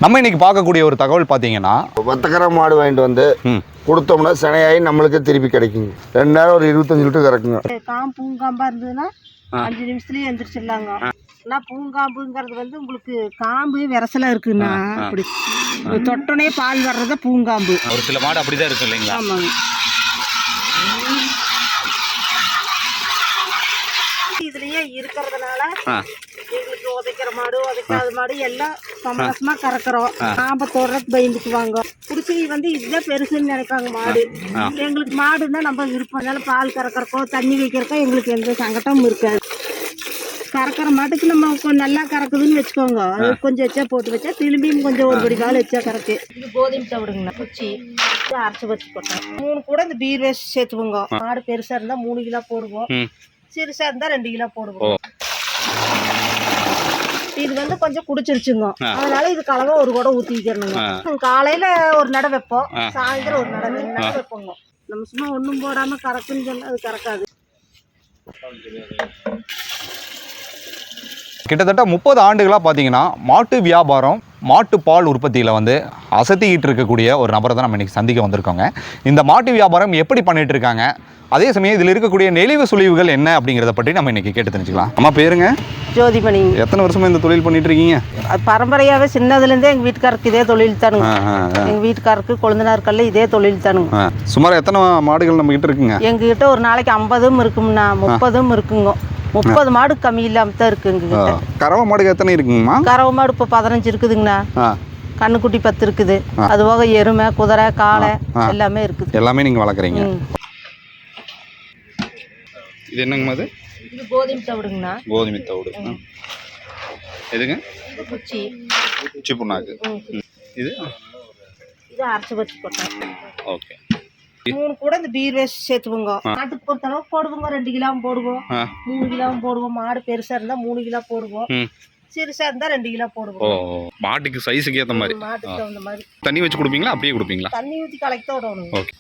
நம்ம இன்னைக்கு பார்க்கக்கூடிய ஒரு தகவல் பார்த்தீங்கன்னா, வத்தக்கரை மாடு வாங்கிட்டு வந்து கொடுத்தோம்னா சினையாகி நம்மளுக்கு திருப்பி கிடைக்குங்க. 2 நேரம் ஒரு 25 லிட்டர் கறக்குங்க. பூங்காம்பா இருந்ததுன்னா 5 நிமிஷத்துலயே எந்திரிச்சிடலாங்க. ஆனால் பூங்காம்புங்கிறது வந்து உங்களுக்கு காம்பு விரசலா இருக்குன்னா அப்படி தொட்டனே பால் வர்றத பூங்காம்பு. ஒரு சில மாடு அப்படிதான் இருக்கும் இல்லைங்களா? ஆமாங்க. இதுலயே இருக்கிறதுனால எங்களுக்கு உதைக்கிற மாடு உதைக்காத மாடு எல்லாம் சமரசமா கறக்குறோம். காம்பை தொடர்றதுக்கு பயந்துக்குவாங்க. பிடிச்சி வந்து இதுதான் பெருசுன்னு நினைப்பாங்க மாடு. எங்களுக்கு மாடுன்னா நம்ம விருப்பம். அதனால பால் கறக்கிறக்கோ தண்ணி வைக்கிறக்கோ எங்களுக்கு எந்த சங்கட்டமும் இருக்காது. கறக்கிற மாட்டுக்கு நம்ம கொஞ்சம் நல்லா கறக்குதுன்னு வச்சுக்கோங்க. அது கொஞ்சம் எச்சா போட்டு வச்சா திரும்பியும் கொஞ்சம் ஒரு படி கால் எச்சா கறக்கு. இது கோதுமை தவிடுங்கண்ணா குச்சி அரைச்சி வச்சு போட்டோம். 3 கூட இந்த பீர் வேஸ்ட் சேர்த்துவோங்க. மாடு பெருசா இருந்தா 3 கிலோ போடுவோம், சிறுசா இருந்தா 2 கிலோ போடுவோம். இது வந்து கொஞ்சம் குடிச்சிருச்சுங்க. அதனால இது கலவை ஒரு கூட ஊற்றி வைக்கிறணுங்க. காலையில ஒரு நடை வைப்போம், சாயந்தரம் ஒரு நடை வைப்போங்க. நம்ம சும்மா ஒன்றும் போடாம கறக்குன்னு சொன்னா அது கறக்காது. கிட்டத்தட்ட 30 ஆண்டுகளாக பார்த்தீங்கன்னா மாட்டு வியாபாரம், மாட்டு பால் உற்பத்தியில் வந்து அசத்திக்கிட்டு இருக்கக்கூடிய ஒரு நபரை தான் நம்ம இன்றைக்கி சந்திக்க வந்திருக்கோங்க. இந்த மாட்டு வியாபாரம் எப்படி பண்ணிட்டு இருக்காங்க, அதே சமயம் இதில் இருக்கக்கூடிய நெளிவு சுழிவுகள் என்ன அப்படிங்கிறத பற்றி நம்ம இன்றைக்கி கேட்டு தெரிஞ்சுக்கலாம். அம்மா பேருங்க? ஜோதிமணி. எத்தனை வருஷமாக இந்த தொழில் பண்ணிட்டு இருக்கீங்க? பரம்பரையாகவே சின்னதுலேருந்தே எங்கள் வீட்டுக்காருக்கு இதே தொழில் தானுங்க. எங்கள் வீட்டுக்காருக்கு கொழுந்தனாருக்கல்ல இதே தொழில் தானுங்க. சுமார் எத்தனை மாடுகள் நம்ம கிட்ட இருக்குங்க? எங்ககிட்ட ஒரு நாளைக்கு 50 இருக்கும்ண்ணா, 30 இருக்குங்க. 30 மாடு கம்மி இல்லாமல் தான் இருக்கு எங்ககிட்ட. கறவை மாடு எத்தனை இருக்குங்கம்மா? கறவை மாடு இப்போ 15 இருக்குதுங்கண்ணா. கண்ணுக்குட்டி 10 இருக்குது. அது போக எருமை, குதிரை, காளை எல்லாமே இருக்குது. எல்லாமே நீங்கள் வளர்க்குறீங்க. இது என்னங்கம்மா? அது இது கோதுமை தவிடுங்கண்ணா. கோதுமை தவிடு. எதுங்க? இது குச்சி குச்சி புண்ணாக்கு. இது இது அரைச்சி வச்சு போட்டோம். ஓகே. 3 கூட இந்த பீர் வேஸ்ட் சேர்த்துவோங்க. மாட்டுக்கு பொறுத்த அளவுக்கு போடுவோங்க. 2 கிலோவும் போடுவோம், 3 கிலோவும் போடுவோம். மாடு பெருசா இருந்தா 3 கிலோ போடுவோம், சிறுசா இருந்தா 2 கிலோ போடுவோம். மாட்டுக்கு சைஸுக்கு ஏற்ற மாதிரி. மாட்டுக்கு தகுந்த மாதிரி. தண்ணி வச்சு கொடுப்பீங்களா அப்படியே கொடுப்பீங்களா? தண்ணி ஊற்றி கலக்கி விடணும். ஓகே.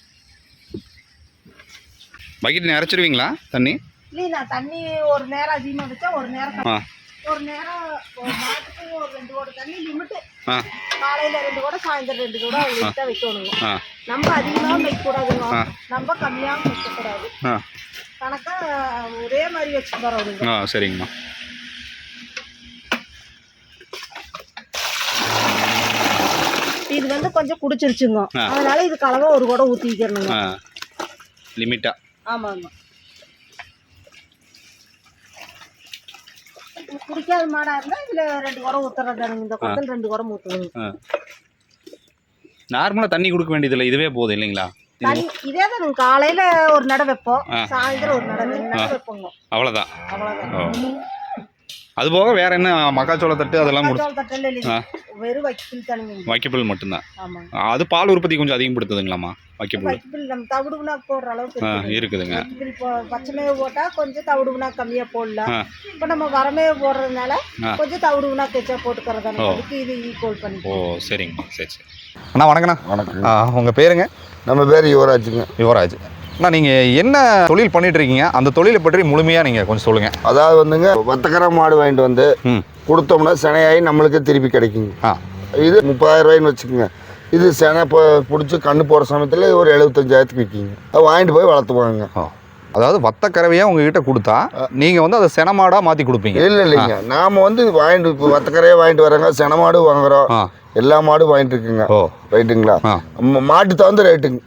பக்கெட் நிறச்சிருவீங்களா தண்ணி? இல்லைண்ணா, தண்ணி ஒரு நேரம் அதிகமாக வச்சா ஒரு நேரம், ஒரு நேரம் ஒரு மாட்டுக்கு ஒரு 2 கூட தண்ணி லிமிட்டு. காலையில் 2 கூட, சாயந்தரம் 2 கூட லிமிட்டாக வைக்கணுங்க. நம்ம அதிகமாகவும் வைக்கக்கூடாதுங்க, நம்ம கம்மியாகவும் வைக்கக்கூடாது. கணக்காக ஒரே மாதிரி வச்சு தரோம். சரிங்கம்மா. இது வந்து கொஞ்சம் குடிச்சிருச்சுங்க. அதனால இது கலவை ஒரு கூட ஊற்றி வைக்கணுங்க. லிமிட்டா? ஆமாங்க. குடிக்காத மாடா இருந்தா இதுல 2 குடம் ஊத்துறதானுங்க. இந்த குடத்தில் 2 குடம் ஊத்துவீங்க. நார்மலா தண்ணி கொடுக்க வேண்டியதில்லை, இதுவே போதும் இல்லைங்களா? இதே தான் காலையில ஒரு நடை வைப்போம், சாயந்தரம் ஒரு நடை வைப்போங்க. அவ்வளவுதான். அது போக வேற என்ன? மக்காச்சோள தட்டு அதெல்லாம் வெறும் வைக்கல் தானுங்க. வைக்கப்புல் மட்டும்தான். அது பால் உற்பத்தி கொஞ்சம் அதிகப்படுத்துதுங்களாமா? வைக்கப்புல் நம்ம தவிடு புண்ணாக்கு போடுற அளவுக்கு இருக்குதுங்க. பச்சை மேவு போட்டா கொஞ்சம் தவிடு புண்ணாக்கு கம்மியா போடலாம். இப்போ நம்ம வரமேவு போடுறதுனால கொஞ்சம் தவிடு புண்ணாக்கு வச்சா போட்டுக்கிறதானே, அதுக்கு இது ஈக்குவல் பண்ணி. ஓ சரிங்கம்மா. சரி சரி. அண்ணா வணக்கண்ணா. வணக்கம். உங்கள் பேருங்க? நம்ம பேர் யுவராஜுங்க. யுவராஜ். அண்ணா நீங்கள் என்ன தொழில் பண்ணிட்டு இருக்கீங்க, அந்த தொழிலை பற்றி முழுமையாக நீங்கள் கொஞ்சம் சொல்லுங்கள். அதாவது வந்துங்க, வத்தக்கரை மாடு வாங்கிட்டு வந்து கொடுத்தோம்னா சினையாகி நம்மளுக்கு திருப்பி கிடைக்குங்க. இது 30,000 ரூபாய்ன்னு வச்சுக்கோங்க. இது செனை பிடிச்சி கண்ணு போகிற சமயத்தில் ஒரு 75,000க்கு விற்கிங்க. அதை வாங்கிட்டு போய் வளர்த்துவாங்க. அதாவது வத்தக்கறவையாக உங்ககிட்ட கொடுத்தா நீங்கள் வந்து அதை செனமாடாக மாற்றி கொடுப்பீங்க? இல்லைங்க, நாம் வந்து வாங்கிட்டு இப்போ வத்தக்கரையாக வாங்கிட்டு வராங்க, செனமாடு வாங்குகிறோம், எல்லா மாடும் வாங்கிட்டு இருக்குங்க. ரைட்டுங்களா? மாட்டு தகுந்த ரேட்டுங்க.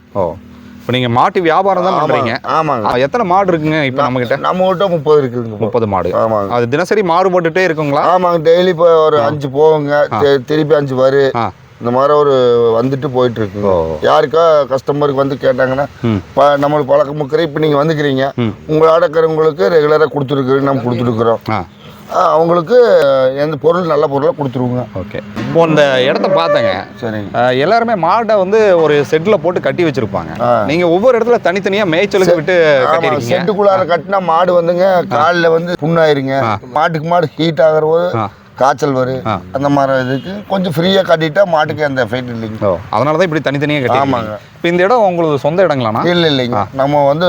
இப்போ நீங்கள் மாட்டு வியாபாரம் தான் பண்ணுறீங்க? ஆமாங்க. எத்தனை மாடு இருக்குங்க இப்போ நம்மகிட்ட? நம்மகிட்ட 30 இருக்குதுங்க. 30 மாடு. ஆமாங்க. அது தினசரி மாறுபட்டுட்டே இருக்குங்களா? ஆமாங்க. டெய்லி இப்போ ஒரு 5 போகுங்க, திருப்பி 5 வரும். இந்த மாதிரி ஒரு வந்துட்டு போயிட்டு இருக்குங்க. யாருக்கா கஸ்டமருக்கு வந்து கேட்டாங்கன்னா நம்மளுக்கு பழக்கம் முக்கிற இப்போ நீங்கள் வந்துக்கிறீங்க, உங்களோட இருக்கிறவங்களுக்கு ரெகுலராக கொடுத்துருக்குறோம், நம்ம கொடுத்துருக்குறோம். அவங்களுக்கு எந்த பொருள் நல்ல பொருளாக கொடுத்துருவோங்க. ஓகே. இப்போ இந்த இடத்த பார்த்தேங்க. சரிங்க. எல்லாருமே மாடை வந்து ஒரு செட்டில் போட்டு கட்டி வச்சிருப்பாங்க. நீங்கள் ஒவ்வொரு இடத்துல தனித்தனியாக மேய்ச்சலுக்கு விட்டு கட்டிருக்கீங்க. செட்டுக்குள்ளார கட்டினா மாடு வந்துங்க காலில் வந்து புண்ணாயிருங்க. மாட்டுக்கு மாடு ஹீட் ஆகிற போது காய்ச்சல் வரும் அந்த மாதிரி இதுக்கு கொஞ்சம் ஃப்ரீயாக கட்டிட்டா மாட்டுக்கு அந்த எஃபெக்ட் இல்லைங்க. அதனால தான் இப்படி தனித்தனியாக கட்டி. ஆமாங்க. இப்போ இந்த இடம் உங்களுக்கு சொந்த இடங்களாண்ணா? இல்லைங்க, நம்ம வந்து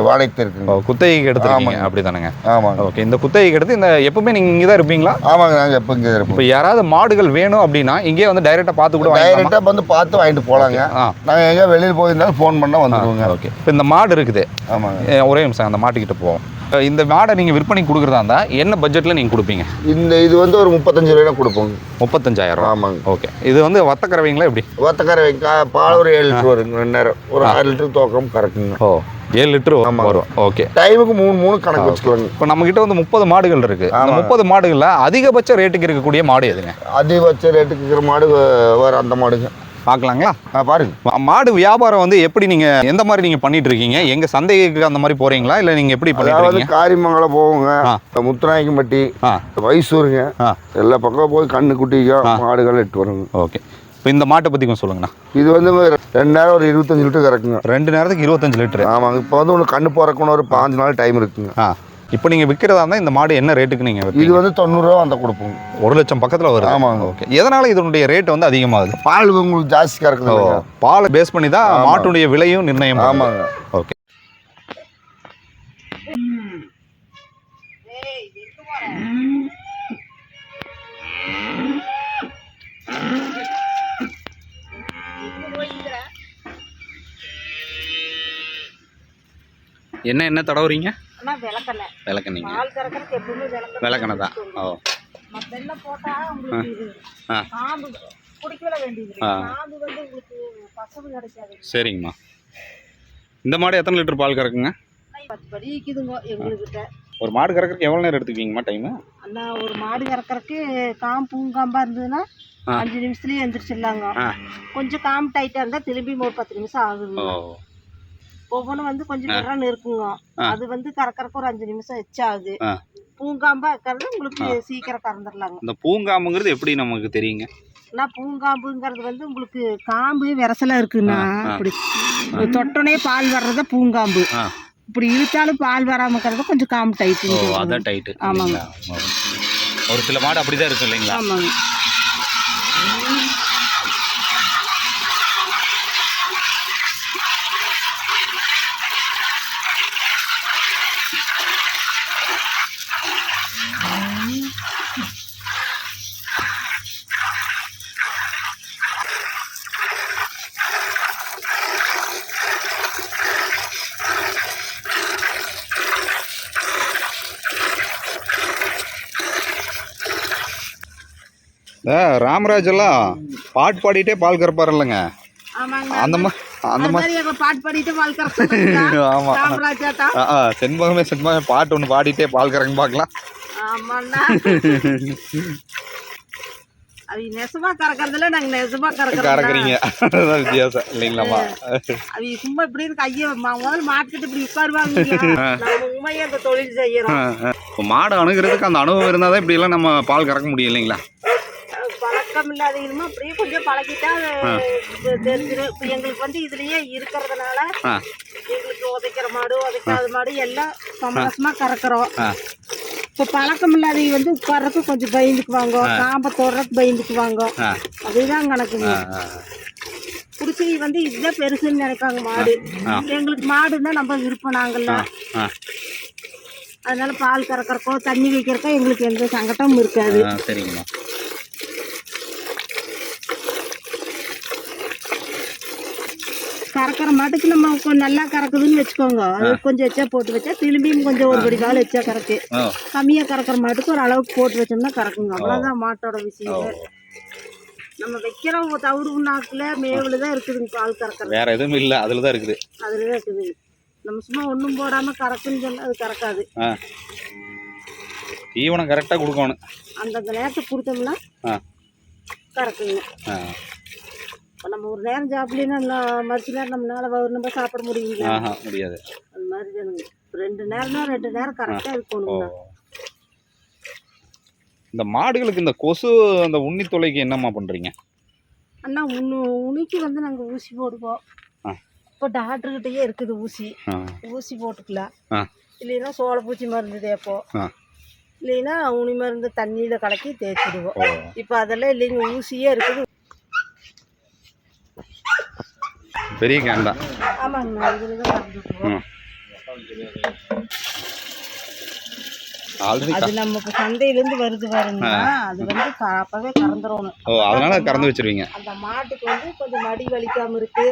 வாடகைக்கு இருக்குங்க. குத்தகைக்கு எடுத்துருக்கீங்க அப்படி தானேங்க? ஆமாங்க. ஓகே, இந்த குத்தகைக்கு எடுத்து இந்த எப்பவுமே நீங்கள் இங்கே தான் இருப்பீங்களா? ஆமாங்க, நாங்கள் எப்போ இங்கே இருப்போம். இப்போ யாராவது மாடுகள் வேணும் அப்படின்னா இங்கே வந்து டைரெக்டாக பார்த்து கூட டைரெக்டாக வந்து பார்த்து வாங்கிட்டு போகலாங்க. நாங்கள் எங்கே வெளியில் போயிருந்தாலும் ஃபோன் பண்ணால் வந்துடுவோங்க. ஓகே, இப்போ இந்த மாடு இருக்குது. ஆமாங்க. ஒரே நிமிஷம் அந்த மாட்டுக்கிட்ட போவோம். இந்த மாடை நீங்கள் விற்பனைக்கு கொடுக்குறதா இருந்தால் என்ன பட்ஜெட்டில் நீங்கள் கொடுப்பீங்க? இது வந்து ஒரு 35 ரூபாய் கொடுப்போங்க. 35,000. ஆமாங்க. ஓகே, இது வந்து வத்தக்கறவைங்களா எப்படி? வத்தக்கறவை பால் ஒரு 7 லிட்டர் வருங்க. 2 நேரம் ஒரு 6 லிட்டர் தோக்கம் கறக்குங்க. 7 லிட்டர் வரும். ஓகே, டைமுக்கு 3 கணக்கு வச்சுக்கலாங்க. இப்போ நம்மகிட்ட வந்து 30 மாடுகள் இருக்கு. அந்த 30 மாடுகளில் அதிகபட்ச ரேட்டுக்கு இருக்கக்கூடிய மாடு எதுங்க? அதிகபட்ச ரேட்டுக்கு இருக்கிற மாடு வர அந்த மாடுங்க பார்க்கலாங்களா? பாருங்க. மாடு வியாபாரம் வந்து எப்படி நீங்க எந்த மாதிரி நீங்க பண்ணிட்டு இருக்கீங்க? எங்க சந்தைக்கு அந்த மாதிரி போறீங்களா இல்ல நீங்க எப்படி பண்ணிட்டு இருக்கீங்க? காரியமங்கலம் போவோங்க, முத்துநாயக்கம்பட்டி, மைசூருங்க, எல்லா பக்கம் போய் கண்ணு குட்டிங்க மாடுகள் எட்டு வருங்க. ஓகே, இப்போ இந்த மாட்டை பற்றி கொஞ்சம் சொல்லுங்கண்ணா. இது வந்து 2 நேரம் ஒரு 25 லிட்டர் கறக்குங்க. 2 நேரத்துக்கு 25 லிட்டரு. ஆமாங்க. இப்போ வந்து உங்களுக்கு கண்ணு போறக்குன்னு ஒரு 5 நாள் டைம் இருக்குங்க. இப்போ நீங்கள் விற்கிறதா இருந்தால் இந்த மாடு என்ன ரேட்டுக்கு நீங்கள்? இது வந்து 90 ரூபா அந்த கொடுப்போம். 1 லட்சம் பக்கத்தில் வரும். ஆமாங்க. ஓகே, எதனால இதனுடைய ரேட் வந்து அதிகமாகுது? பால் உங்களுக்கு ஜாஸ்தி கறக்குது. பாலை பேஸ் பண்ணி தான் மாட்டுடைய விலையும் நிர்ணயம். ஆமாங்க. ஓகே, என்ன தடவுறீங்க? விளக்கண்ணீங்க. விளக்கண்ணை தான். ஓ, சரிங்கம்மா. இந்த மாடு எத்தனை லிட்டர் பால் கறக்குங்க? ஒரு மாடு கறக்கிறதுக்கு எவ்வளோ நேரம் எடுத்துக்குவீங்கம்மா டைமு? அண்ணா ஒரு மாடு கறக்கிறதுக்கு பூங்காம்பா இருந்ததுன்னா 5 நிமிஷத்துலயே எந்திரிச்சிடலாங்க. கொஞ்சம் காம்பு டைட்டா இருந்தா திரும்பி ஒரு 10 நிமிஷம் ஆகுது. ஒவ்வொன்றும் வந்து கொஞ்சம் நேரம் இருக்குங்க. அது வந்து கறக்கறக்கு ஒரு 5 நிமிஷம் எச்சாகுது. பூங்காம்பா இருக்கிறது உங்களுக்கு சீக்கிரம் கறந்துடலாங்க. இந்த பூங்காம்புங்கிறது எப்படி நமக்கு தெரியுங்க? பூங்காம்புங்கிறது வந்து உங்களுக்கு காம்பு விரசலா இருக்குன்னா அப்படி தொட்டனே பால் வர்றத பூங்காம்பு. இப்படி இழுத்தாலும் பால் வராம இருக்கிறது கொஞ்சம் காம்பு டைட்டு. அதான் டைட்டு. ஆமாங்க. ஒரு சில மாடு அப்படிதான் இருக்கும் இல்லைங்களா? ஆமாங்க. ராமராஜ் எல்லாம் பாட்டு பாடிட்டே பால் கறப்பாரு இல்லைங்க? அந்த மாதிரி பாட்டு பாடிட்டு பால் கறப்பாங்க. ஆமா, செண்பகமே பாட்டு ஒன்று பாடிட்டே பால் கறங்க பார்க்கலாம். அது நெசமா கறக்கறதுல நாங்க நெசமா கறக்குறீங்க. அதுதான் வித்தியாசம் இல்லைங்களாம்மா? அது சும்மா இப்படி கையை முதல்ல மாட்டுக்கிட்டு இப்படி உட்காருவாங்க. உண்மையா அந்த தொழில் செய்யறோம். இப்போ மாடு அணுகிறதுக்கு அந்த அனுபவம் இருந்தால் தான் இப்படி எல்லாம் நம்ம பால் கறக்க முடியும் இல்லைங்களா? பழக்கம் இல்லாதீங்கன்னா அப்படியே கொஞ்சம் பழகிட்டா தெரிஞ்சிடும். இப்போ எங்களுக்கு வந்து இதுலயே இருக்கிறதுனால எங்களுக்கு உதைக்கிற மாடு உதைக்காத மாடு எல்லாம் சமரசமா கறக்குறோம். இப்போ பழக்கம் இல்லாதவங்க வந்து உட்கார்றதுக்கு கொஞ்சம் பயந்துக்குவாங்க, காம்பை தொடுறதுக்கு பயந்துக்குவாங்க. அதுதான் கணக்குங்க. பிடிச்சி வந்து இதுதான் பெருசுன்னு நினைப்பாங்க மாடு. எங்களுக்கு மாடுன்னா நம்ம விருப்பம் நாங்கள்ல. அதனால பால் கறக்கிறக்கோ தண்ணி வைக்கிறக்கோ எங்களுக்கு எந்த சங்கட்டமும் இருக்காது. சரிங்கம்மா. கறக்கிற மாட்டுக்கு நம்ம கொஞ்சம் நல்லா கறக்குதுன்னு வச்சுக்கோங்க, அது கொஞ்சம் எச்சா போட்டு வச்சா திரும்பியும் கொஞ்சம் ஒரு படி கால் எச்சா கறக்கு. கம்மியாக கறக்கிற மாட்டுக்கு ஒரு அளவுக்கு போட்டு வச்சோம்னா கறக்குங்க. அவ்வளோதான் மாட்டோட விஷயம். நம்ம வைக்கிறோம் தவிடு நாக்கில் மேவில் தான் இருக்குதுங்க பால் கறக்கிறது. வேற எதுவும் இல்லை, அதில் தான் இருக்குது. அதில் தான் இருக்குது. நம்ம சும்மா ஒன்றும் போடாமல் கறக்குன்னு சொன்னால் அது கறக்காது. தீவனம் கரெக்டாக கொடுக்கணும். அந்தந்த நேரத்துக்கு கொடுத்தோம்னா கறக்குங்க. இப்போ நம்ம ஒரு நேரம் சாப்பிடலன்னா மறுச்சு நேரம் நம்மளால ஒரு நம்ம சாப்பிட முடியுங்களா? முடியாது. அது மாதிரி தானுங்க. 2 நேரம்னா 2 நேரம் கரெக்டாக இருக்கணுங்க. இந்த மாடுகளுக்கு இந்த கொசு அந்த உண்ணி தொலைக்கு என்னம்மா பண்ணுறீங்க? அண்ணா உண்ணிக்கு வந்து நாங்கள் ஊசி போடுவோம். இப்போ டாக்டர்கிட்டயே இருக்குது ஊசி. ஊசி போட்டுக்கலாம். இல்லைன்னா சோளப்பூச்சி மருந்து தேப்போம். இல்லைன்னா உனி மருந்து தண்ணியில் கலக்கி தேய்ச்சிடுவோம். இப்போ அதெல்லாம் இல்லைங்க, ஊசியே இருக்குது. பெரிய கேன் தான். ஆமாங்கண்ணா, இதில் தான் கறந்துக்குவோம். அது நம்ம இப்போ சந்தையிலேருந்து வருது பாருங்கண்ணா, அது வந்து அப்போவே கறந்துடணும். அதனால கறந்து வச்சிருவீங்க. அந்த மாட்டுக்கு வந்து கொஞ்சம் மடி வலிக்காமல் இருக்கு.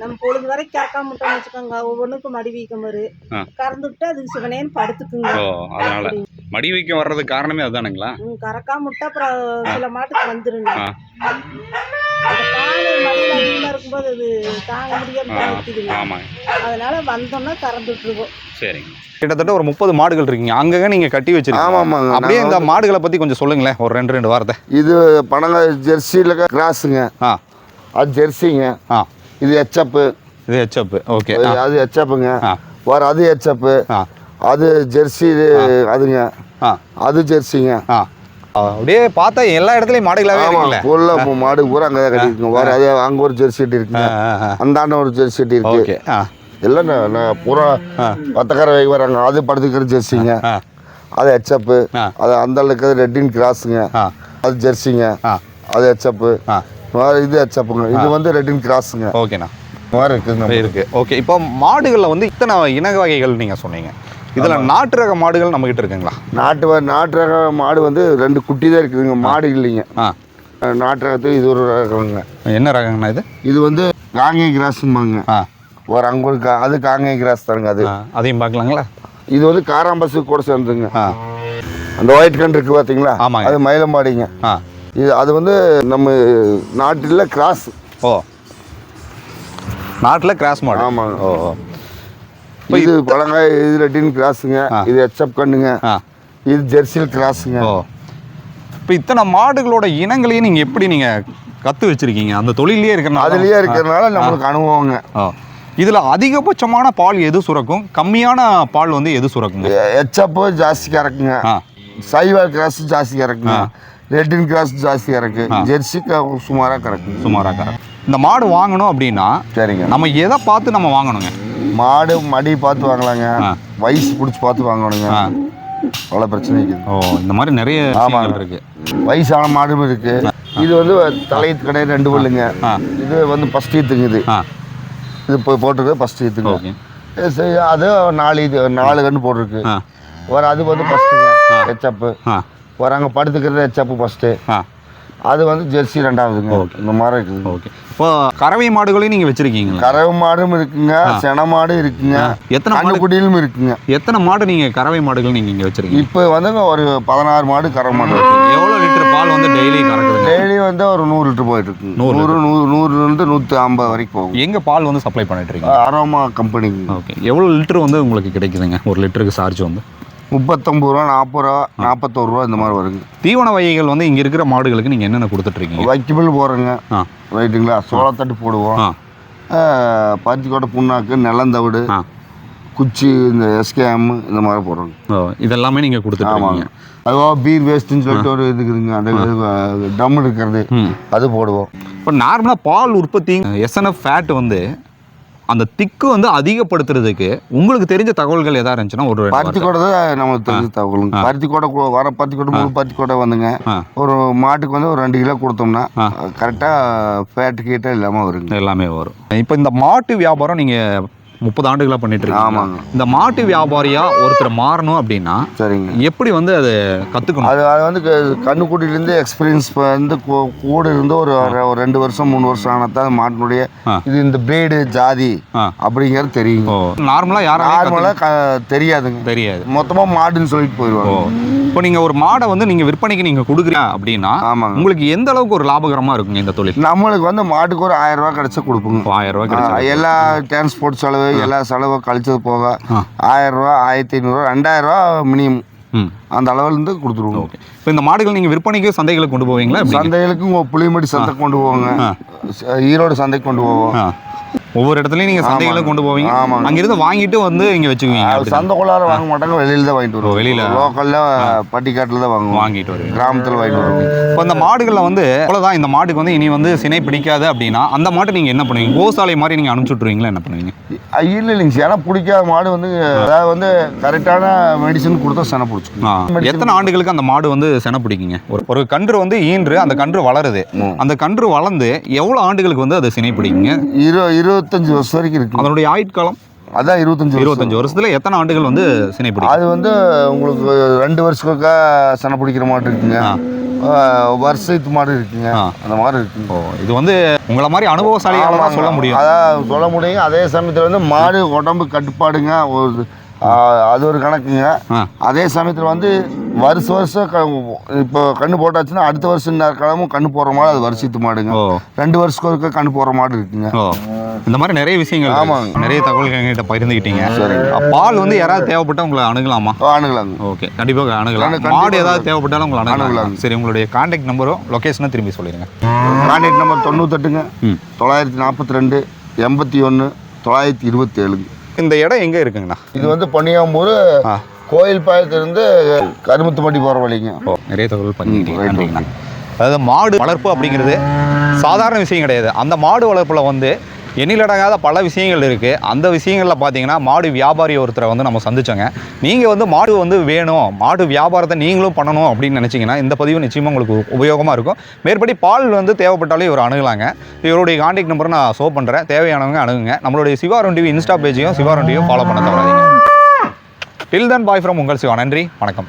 நம்ம பொழுது வரைக்கும் கறக்காம விட்டோம்னு வச்சுக்கோங்க, ஒவ்வொன்றுக்கும் மடி வீக்கம் வரும். கறந்துவிட்டு அதுக்கு சிவனேன்னு படுத்துக்குங்க. அதனால மடி வீக்கம் வர்றதுக்கு காரணமே அதுதானுங்களா? கறக்காம விட்டா அப்புறம் சில மாட்டுக்கு வந்துருங்க. அந்த பால் மடியில் அதிகமாக இருக்கும்போது அது தாங்க முடியாமல் நிற்கிதுங்க. அதனால வந்தோம்னா கறந்து விட்டுருவோம். சரிங்க. கிட்டத்தட்ட ஒரு 30 மாடுகள் இருக்கீங்க அங்கங்க நீங்க கட்டி வச்சிருக்கீங்க. ஆமாங்க. அப்படியே இந்த மாடுகளை பத்தி கொஞ்சம் சொல்லுங்களேன், ஒரு 2 வார்த்தை. இது பனங்க ஜெர்சியில் கிராஸுங்க. அது ஜெர்சிங்க. இது ஹெச்அப்பு. இது ஹெச்அப்பு. ஓகே. அது ஹெச்அப்புங்க. வேறு அது ஹெச்அப்பு. அது ஜெர்சி. அதுங்க அது ஜெர்சிங்க. அப்படியே பார்த்தா எல்லா இடத்துலயும் மாடுகளாவே இருக்குல்ல. ஃபுல்லாக மாடு பூரா அங்கே தான் கட்டிருக்குங்க. வேறு அது அங்கே ஒரு ஜெர்சி கட்டி இருக்குங்க, அந்தாண்ட ஒரு ஜெர்சி கட்டி இருக்கு. எல்லாம் நான் பூரா பத்தக்கார வைக்க வராங்க. அது படுத்துக்கிற ஜெர்சிங்க. அது ஹெச்அப்பு. அது அந்த இருக்கிறது ரெட்டின் கிராஸுங்க. அது ஜெர்சிங்க. அது ஹெச்அப்பு. இது ஹெச்அப்புங்க. இது வந்து ரெட்டின் கிராஸுங்க. ஓகேண்ணா. மாதிரி இருக்குங்க. இருக்கு. ஓகே. இப்போ மாடுகளில் வந்து இத்தனை இன வகைகள் நீங்கள் சொன்னீங்க. இதில் நாட்டு ரக மாடுகள் நம்மகிட்ட இருக்குங்களா? நாட்டு ரக மாடு வந்து 2 குட்டி தான் இருக்குதுங்க, மாடு இல்லைங்க. நாட்டு ரகத்துக்கு இது ஒரு ரகங்க. என்ன ரகங்கண்ணா இது? இது வந்து காங்கேய கிராஸும்பாங்க. ஒரு அங்கே ஒரு அது காங்கேய கிராஸ் தானுங்க. அது அதையும் பார்க்கலாங்களா? இது வந்து காராம்பசு கூட சேர்ந்துங்க. அந்த ஒயிட் கன்று இருக்குது பார்த்தீங்களா? ஆமாங்க. அது மயிலம்பாடிங்க. இது அது வந்து நம்ம நாட்டில் கிராஸ். நாட்டில் கிராஸ் மாடு. ஆமாங்க. இது பழங்காய். இது ரெட்டின் கிராஸுங்க. இது ஹெச்அப் கண்ணுங்க. இது ஜெர்சில் கிராஸுங்க. இப்போ இத்தனை மாடுகளோட இனங்களையும் நீங்கள் எப்படி நீங்கள் கற்று வச்சுருக்கீங்க? அந்த தொழிலே இருக்கிறனால? அதுலேயே இருக்கிறனால நம்மளுக்கு அனுபவங்க. இதில் அதிகபட்சமான பால் எது சுரக்கும், கம்மியான பால் வந்து எது சுரக்குங்க? ஹெச்அப்பு ஜாஸ்தி கறக்குங்க. சைவா கிராஸ் ஜாஸ்தி கறக்குங்க. ரெட்டின் கிராஸ் ஜாஸ்தி கறக்கு. ஜெர்சி சுமாராக கறக்கு. இந்த மாடு வாங்கணும் அப்படின்னா சரிங்க, நம்ம எதை பார்த்து நம்ம வாங்கணுங்க? மாடு மடி பார்த்து வாங்கலாங்க, வயசு பிடிச்சி பார்த்து வாங்கணுங்க. அவ்வளோ பிரச்சனை இருக்குது. இந்த மாதிரி நிறைய இருக்கு. வயசான மாடும் இருக்கு. இது வந்து தலையத்து கடை 2 பல்லுங்க. இது வந்து ஃபஸ்ட் ஈத்துங்க. இது போய் போட்டிருக்கு ஃபஸ்ட் ஈத்துங்க. அது 4 கன்று போட்டிருக்கு. ஒரு அது வந்து ஃபஸ்ட்டுங்க ஹெச்அப்பு. ஒரு அங்கே படுத்துக்கிறது ஹெச்அப்பு ஃபஸ்ட்டு. அது வந்து ஜெர்சி 2வதுங்க. இந்த மாதிரி இருக்குது. ஓகே. இப்போ கறவை மாடுகளையும் நீங்கள் வச்சுருக்கீங்க? கறவை மாடும் இருக்குங்க, சென மாடும் இருக்குங்க, எத்தனை கண்ணுக்குட்டியிலும் இருக்குங்க. எத்தனை மாடு நீங்கள் கறவை மாடுகள் நீங்கள் இங்கே வச்சுருக்கீங்க? இப்போ வந்துங்க ஒரு 16 மாடு கறவை மாடு. எவ்வளோ லிட்டர் பால் வந்து டெய்லி கறக்குது? டெய்லி வந்து ஒரு 100 லிட்டர் போயிட்டு இருக்கு. 100 150 வரைக்கும் போகும். எங்கே பால் வந்து சப்ளை பண்ணிட்டு இருக்கீங்க? அரோமா கம்பெனிக்கு. ஓகே. எவ்வளோ லிட்டர் வந்து உங்களுக்கு கிடைக்குதுங்க? ஒரு லிட்டருக்கு சார்ஜ் வந்து 39 ரூபா, 40 ரூபா, 41 ரூபா இந்த மாதிரி வருங்க. தீவன வகைகள் வந்து இங்கே இருக்கிற மாடுகளுக்கு நீங்கள் என்னென்ன கொடுத்துட்ருக்கீங்க? வைக்கபிள் போடுறோங்க. ரைட்டுங்களா? சோளத்தட்டு போடுவோம். பருத்திக்கோட்டை புண்ணாக்கு, நிலந்தவிடு, குச்சி, இந்த எஸ்கேஎம் இந்த மாதிரி போடுறோங்க. இதெல்லாமே நீங்கள் கொடுத்துருவாங்க. அதுவா பீர் வேஸ்ட்டுன்னு சொல்லிட்டு ஒரு இதுக்குதுங்க, அந்த டம் இருக்கிறது, அது போடுவோம். இப்போ நார்மலாக பால் உற்பத்தி எஸ்என்எஃப் ஃபேட் வந்து அந்த திக்கு வந்து அதிகப்படுத்துறதுக்கு உங்களுக்கு தெரிஞ்ச தகவல்கள் எதாவது இருந்துச்சுன்னா ஒரு பருத்திக்கோட்டை தான் நமக்கு தெரிஞ்ச தகவலுங்க. பருத்திக்கோட்டை வர பருத்திக்கோட்டை முழு பருத்திக்கோட்டை வந்துங்க. ஒரு மாட்டுக்கு வந்து ஒரு 2 கிலோ கொடுத்தோம்னா கரெக்டாக ஃபேட்டு கீட்டே இல்லாமல் வருங்க. எல்லாமே வரும். இப்போ இந்த மாட்டு வியாபாரம் நீங்கள் 30 ஆண்டுகளாக பண்ணிட்டு இருக்கீங்க. ஆமாங்க. இந்த மாட்டு வியாபாரியா ஒருத்தர் மாறணும் அப்படின்னா சரிங்க, எப்படி வந்து அதை கற்றுக்கணும்? அது வந்து கண்ணுக்குட்டிலேருந்து எக்ஸ்பீரியன்ஸ் வந்து கூட இருந்து ஒரு 2 வருஷம் 3 வருஷம் ஆனால் தான் மாட்டினுடைய இது இந்த பிரீடு ஜாதி அப்படிங்கிறது தெரியும். நார்மலாக தெரியாதுங்க. தெரியாது. மொத்தமாக மாடுன்னு சொல்லிட்டு போயிடுவாங்க. இப்போ நீங்கள் ஒரு மாடை வந்து நீங்கள் விற்பனைக்கு நீங்கள் கொடுக்குறீங்க அப்படின்னா உங்களுக்கு எந்த அளவுக்கு ஒரு லாபகரமாக இருக்குங்க இந்த தொழில்? நம்மளுக்கு வந்து மாட்டுக்கு ஒரு 1000 ரூபா கிடைச்சா கொடுப்போங்க. 1000 ரூபா கிடைச்சா எல்லா டிரான்ஸ்போர்ட் செலவு எல்லா செலவும் கழிச்சது போக 1000 ரூபா, 1500 ரூபா, 2000 ரூபா மினிமம் அந்த அளவுலேருந்து கொடுத்துருவோம். ஓகே. இப்போ இந்த மாடுகள் நீங்கள் விற்பனைக்கு சந்தைகளுக்கு கொண்டு போவீங்களா? சந்தைகளுக்கு புளியமடி சந்தைக்கு கொண்டு போவாங்க, ஈரோடு சந்தைக்கு கொண்டு போவோம். ஒவ்வொரு இடத்துலையும் நீங்கள் சந்தைகளை கொண்டு போவீங்க, ஆமாங்க. அங்கிருந்து வாங்கிட்டு வந்து இங்கே வச்சுக்குவீங்க. சந்தைக்குள்ளார வாங்க மாட்டாங்க, வெளியில தான் வாங்கிட்டு வருவோம். வெளியில லோக்கல்ல பட்டிக்காட்டில் தான் வாங்குவோம், வாங்கிட்டு வருவீங்க. கிராமத்தில் வாங்கிட்டு வருவோம். இப்போ இந்த மாடுகளில் வந்து அவ்வளோதான், இந்த மாட்டுக்கு வந்து இனி வந்து சினை பிடிக்காது அப்படின்னா அந்த மாட்டை நீங்கள் என்ன பண்ணுவீங்க? கோசாலை மாதிரி நீங்கள் அனுப்பிச்சு விட்ருவீங்களா, என்ன பண்ணுவீங்க? இல்லை இல்லைங்க, ஏன்னா பிடிக்காத மாடு வந்து அதாவது வந்து கரெக்டான மெடிசன் கொடுத்தா செனை பிடிச்சிக்கும். எத்தனை ஆண்டுகளுக்கு அந்த மாடு வந்து செனை பிடிக்குங்க? ஒரு கன்று வந்து ஈன்று அந்த கன்று வளருது, அந்த கன்று வளர்ந்து எவ்வளோ ஆண்டுகளுக்கு வந்து அது சினை பிடிக்குங்க? 25 வருஷம் வரைக்கும் இருக்கு அதனுடைய ஆயுட்காலம். அதான் 25 வருஷத்துல எத்தனை ஆண்டுகள் வந்து சினை பிடிக்கும்? அது வந்து உங்களுக்கு 2 வருஷத்துக்கா செனை பிடிக்கிற மாடு இருக்குங்க, வருஷத்து மாடு இருக்குங்க, அந்த மாதிரி இருக்குங்க. இது வந்து உங்களை மாதிரி அனுபவசாலியால தான் சொல்ல முடியும். அதான் சொல்ல முடியும். அதே சமயத்தில் வந்து மாடு உடம்பு கட்டுப்பாடுங்க, ஒரு அது ஒரு கணக்குங்க. அதே சமயத்தில் வந்து வருஷம் இப்போ கண்ணு போட்டாச்சுன்னா அடுத்த வருஷம் கிழமும் கண்ணு போடுற மாடு அது வருஷத்து மாடுங்க. 2 வருஷத்துக்கு ஒருக்க கண்ணு போடுற மாடு இருக்குங்க. இந்த மாதிரி நிறைய விஷயங்கள். ஆமாங்க, நிறைய தகவல்கள் எங்கிட்ட பகிர்ந்துக்கிட்டீங்க. பால் வந்து யாராவது தேவைப்பட்டா உங்களை அணுகலாமா? அணுகலாங்க. ஓகே, கண்டிப்பாக அணுகலாம். மாடு ஏதாவது தேவைப்பட்டாலும் உங்களை அணுகலாம். சரி, உங்களுடைய கான்டாக்ட் நம்பரும் லொக்கேஷனும் திரும்பி சொல்லிடுங்க. கான்டாக்ட் நம்பர் 98ங்க 942 81 927. இந்த இடம் எங்கே இருக்குங்கண்ணா? இது வந்து பொன்னியாம்பூர் கோயில் பாயத்திலிருந்து கருமுத்துப்பட்டி போகிற வழிங்க. நிறைய தகவல் பண்ணிக்கிட்டீங்க. அதாவது மாடு வளர்ப்பு அப்படிங்கிறது சாதாரண விஷயம் கிடையாது. அந்த மாடு வளர்ப்பில் வந்து எண்ணிலடங்காத பல விஷயங்கள் இருக்குது. அந்த விஷயங்களில் பார்த்தீங்கன்னா மாடு வியாபாரி ஒருத்தரை வந்து நம்ம சந்திச்சோங்க. நீங்கள் வந்து மாடு வந்து வேணும், மாடு வியாபாரத்தை நீங்களும் பண்ணணும் அப்படின்னு நினச்சிங்கன்னா இந்த பதிவு நிச்சயமாக உங்களுக்கு உபயோகமாக இருக்கும். மேற்படி பால் வந்து தேவைப்பட்டாலும் இவர் அணுகலாங்க. இவருடைய கான்டாக்ட் நம்பரை நான் ஷோ பண்ணுறேன், தேவையானவங்க அணுகுங்க. நம்மளுடைய சிவாரம் டிவி இன்ஸ்டா பேஜையும் சிவாரம் டிவியும் ஃபாலோ பண்ண தவறாதீங்க. டில் தென் பாய் ஃப்ரம் உங்கள் சிவா. நன்றி, வணக்கம்.